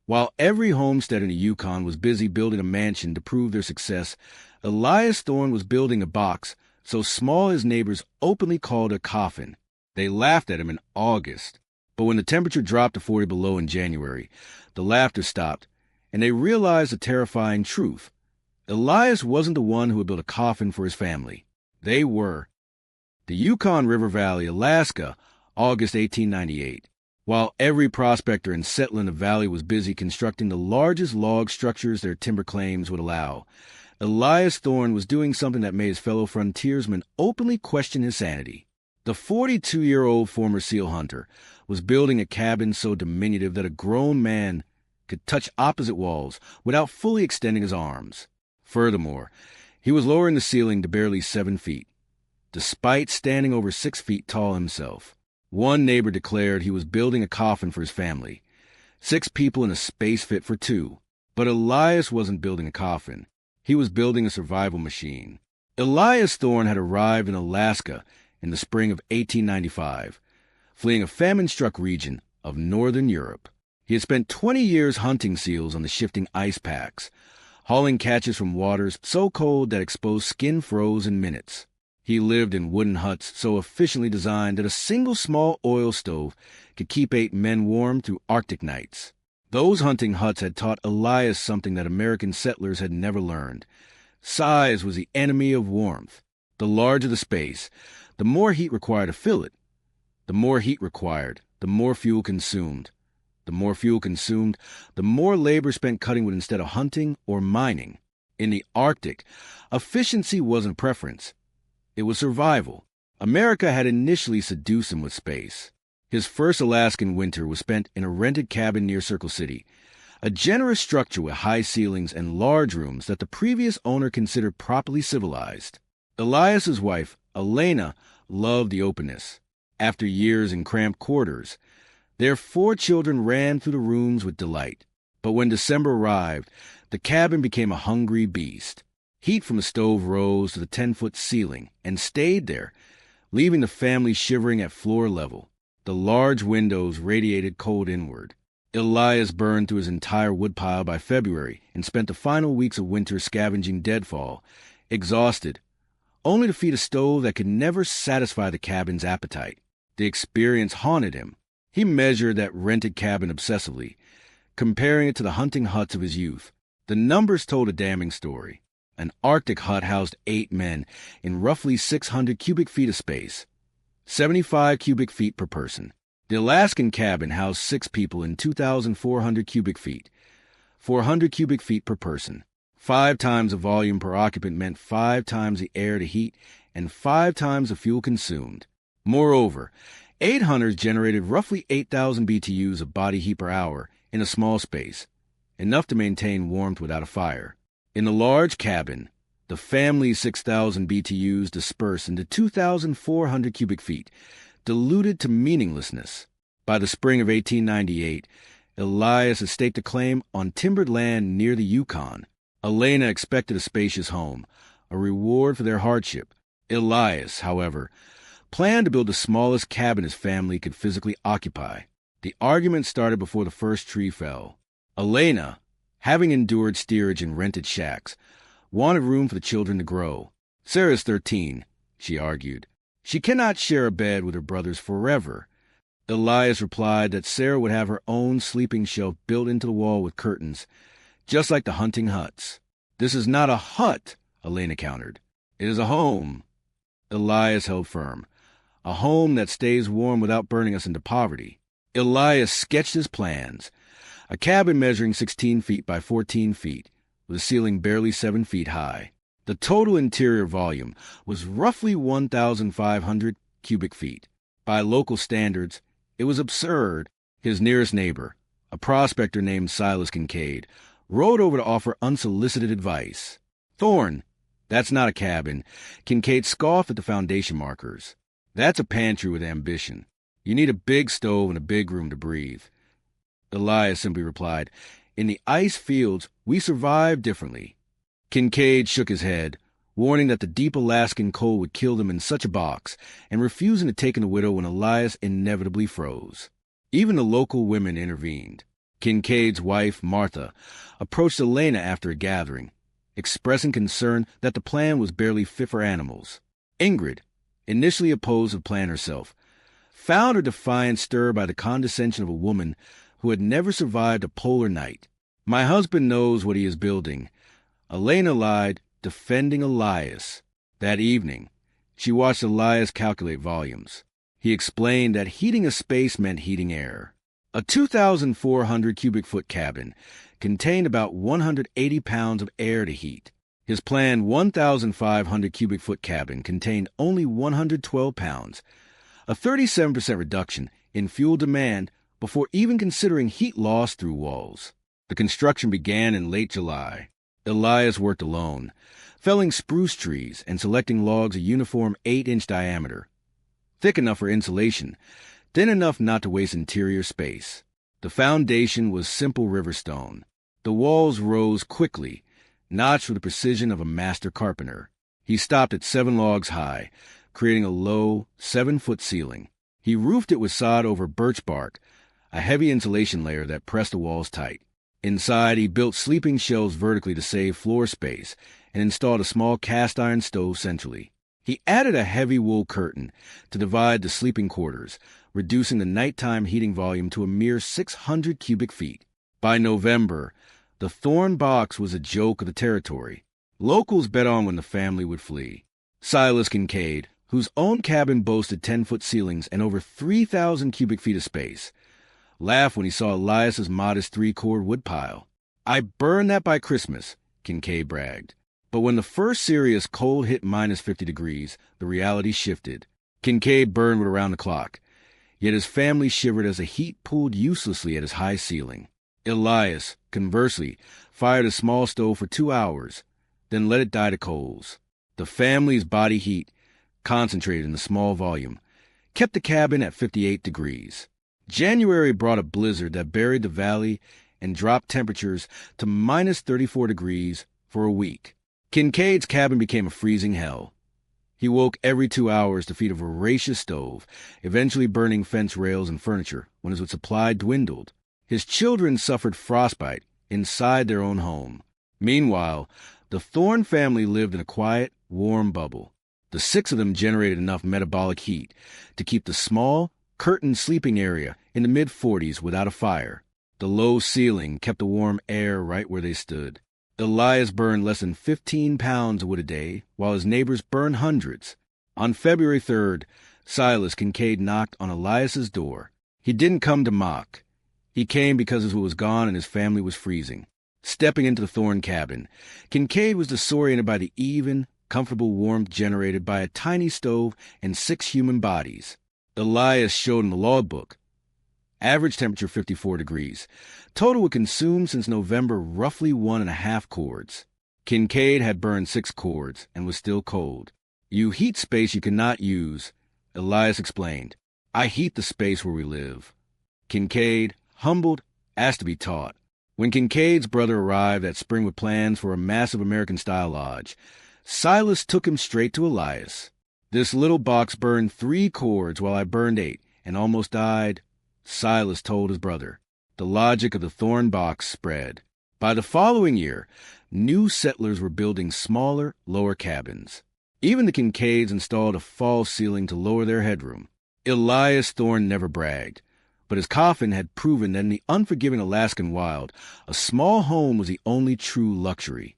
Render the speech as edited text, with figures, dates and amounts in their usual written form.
While every homestead in the Yukon was busy building a mansion to prove their success, Elias Thorne was building a box so small his neighbors openly called it a coffin. They laughed at him in August, but when the temperature dropped to 40 below in January, the laughter stopped, and they realized a terrifying truth. Elias wasn't the one who had built a coffin for his family. They were. The Yukon River Valley, Alaska, August 1898. While every prospector and settler in the valley was busy constructing the largest log structures their timber claims would allow, Elias Thorne was doing something that made his fellow frontiersmen openly question his sanity. The 42-year-old former seal hunter was building a cabin so diminutive that a grown man could touch opposite walls without fully extending his arms. Furthermore, he was lowering the ceiling to barely 7 feet, despite standing over 6 feet tall himself. One neighbor declared he was building a coffin for his family, 6 people in a space fit for 2. But Elias wasn't building a coffin. He was building a survival machine. Elias Thorne had arrived in Alaska in the spring of 1895, fleeing a famine-struck region of northern Europe. He had spent 20 years hunting seals on the shifting ice packs, hauling catches from waters so cold that exposed skin froze in minutes. He lived in wooden huts so efficiently designed that a single small oil stove could keep 8 men warm through Arctic nights. Those hunting huts had taught Elias something that American settlers had never learned. Size was the enemy of warmth. The larger the space, the more heat required to fill it. The more heat required, the more fuel consumed. The more fuel consumed, the more labor spent cutting wood instead of hunting or mining. In the Arctic, efficiency wasn't a preference. It was survival. America had initially seduced him with space. His first Alaskan winter was spent in a rented cabin near Circle City, a generous structure with high ceilings and large rooms that the previous owner considered properly civilized. Elias's wife, Elena, loved the openness. After years in cramped quarters, their 4 children ran through the rooms with delight. But when December arrived, the cabin became a hungry beast. Heat from the stove rose to the 10-foot ceiling and stayed there, leaving the family shivering at floor level. The large windows radiated cold inward. Elias burned through his entire woodpile by February and spent the final weeks of winter scavenging deadfall, exhausted, only to feed a stove that could never satisfy the cabin's appetite. The experience haunted him. He measured that rented cabin obsessively, comparing it to the hunting huts of his youth. The numbers told a damning story. An Arctic hut housed 8 men in roughly 600 cubic feet of space, 75 cubic feet per person. The Alaskan cabin housed 6 people in 2,400 cubic feet, 400 cubic feet per person. 5 times the volume per occupant meant 5 times the air to heat and 5 times the fuel consumed. Moreover, 8 hunters generated roughly 8,000 BTUs of body heat per hour in a small space, enough to maintain warmth without a fire. In the large cabin, the family's 6,000 BTUs dispersed into 2,400 cubic feet, diluted to meaninglessness. By the spring of 1898, Elias had staked a claim on timbered land near the Yukon. Elena expected a spacious home, a reward for their hardship. Elias, however, planned to build the smallest cabin his family could physically occupy. The argument started before the first tree fell. Elena, having endured steerage in rented shacks, wanted room for the children to grow. Sarah's 13, she argued. She cannot share a bed with her brothers forever. Elias replied that Sarah would have her own sleeping shelf built into the wall with curtains, just like the hunting huts. This is not a hut, Elena countered. It is a home. Elias held firm. A home that stays warm without burning us into poverty. Elias sketched his plans. A cabin measuring 16 feet by 14 feet, with a ceiling barely 7 feet high. The total interior volume was roughly 1,500 cubic feet. By local standards, it was absurd. His nearest neighbor, a prospector named Silas Kincaid, rode over to offer unsolicited advice. Thorne, that's not a cabin. Kincaid scoffed at the foundation markers. That's a pantry with ambition. You need a big stove and a big room to breathe. Elias simply replied, In the ice fields, we survive differently. Kincaid shook his head, warning that the deep Alaskan cold would kill them in such a box, and refusing to take in the widow when Elias inevitably froze. Even the local women intervened. Kincaid's wife, Martha, approached Elena after a gathering, expressing concern that the plan was barely fit for animals. Ingrid, initially opposed to the plan herself, found her defiance stirred by the condescension of a woman who had never survived a polar night. "My husband knows what he is building," Elena lied, defending Elias. That evening, she watched Elias calculate volumes. He explained that heating a space meant heating air. A 2,400 cubic foot cabin contained about 180 pounds of air to heat. His planned 1,500 cubic foot cabin contained only 112 pounds, a 37% reduction in fuel demand before even considering heat loss through walls. The construction began in late July. Elias worked alone, felling spruce trees and selecting logs a uniform 8-inch diameter, thick enough for insulation, thin enough not to waste interior space. The foundation was simple river stone. The walls rose quickly, notched with the precision of a master carpenter. He stopped at 7 logs high, creating a low, 7-foot ceiling. He roofed it with sod over birch bark, a heavy insulation layer that pressed the walls tight. Inside, he built sleeping shelves vertically to save floor space and installed a small cast-iron stove centrally. He added a heavy wool curtain to divide the sleeping quarters, reducing the nighttime heating volume to a mere 600 cubic feet. By November, the thorn box was a joke of the territory. Locals bet on when the family would flee. Silas Kincaid, whose own cabin boasted 10-foot ceilings and over 3,000 cubic feet of space, laughed when he saw Elias's modest 3-cord woodpile. "I burned that by Christmas," Kincaid bragged. But when the first serious cold hit minus 50 degrees, the reality shifted. Kincaid burned around the clock, yet his family shivered as the heat pulled uselessly at his high ceiling. Elias, conversely, fired a small stove for 2 hours, then let it die to coals. The family's body heat, concentrated in a small volume, kept the cabin at 58 degrees. January brought a blizzard that buried the valley and dropped temperatures to minus 34 degrees for a week. Kincaid's cabin became a freezing hell. He woke every 2 hours to feed a voracious stove, eventually burning fence rails and furniture when his supply dwindled. His children suffered frostbite inside their own home. Meanwhile, the Thorne family lived in a quiet, warm bubble. The 6 of them generated enough metabolic heat to keep the small, curtained sleeping area in the mid-40s without a fire. The low ceiling kept the warm air right where they stood. Elias burned less than 15 pounds of wood a day, while his neighbors burned hundreds. On February 3rd, Silas Kincaid knocked on Elias's door. He didn't come to mock. He came because his wood was gone and his family was freezing. Stepping into the Thorne cabin, Kincaid was disoriented by the even, comfortable warmth generated by a tiny stove and 6 human bodies. Elias showed in the logbook. Average temperature 54 degrees. Total would consume since November roughly 1.5 cords. Kincaid had burned 6 cords and was still cold. "You heat space you cannot use," Elias explained. "I heat the space where we live." Kincaid, humbled, asked to be taught. When Kincaid's brother arrived that spring with plans for a massive American-style lodge, Silas took him straight to Elias. "This little box burned 3 cords while I burned 8 and almost died," Silas told his brother. The logic of the Thorne box spread. By the following year, new settlers were building smaller, lower cabins. Even the Kincaids installed a false ceiling to lower their headroom. Elias Thorne never bragged, but his coffin had proven that in the unforgiving Alaskan wild, a small home was the only true luxury.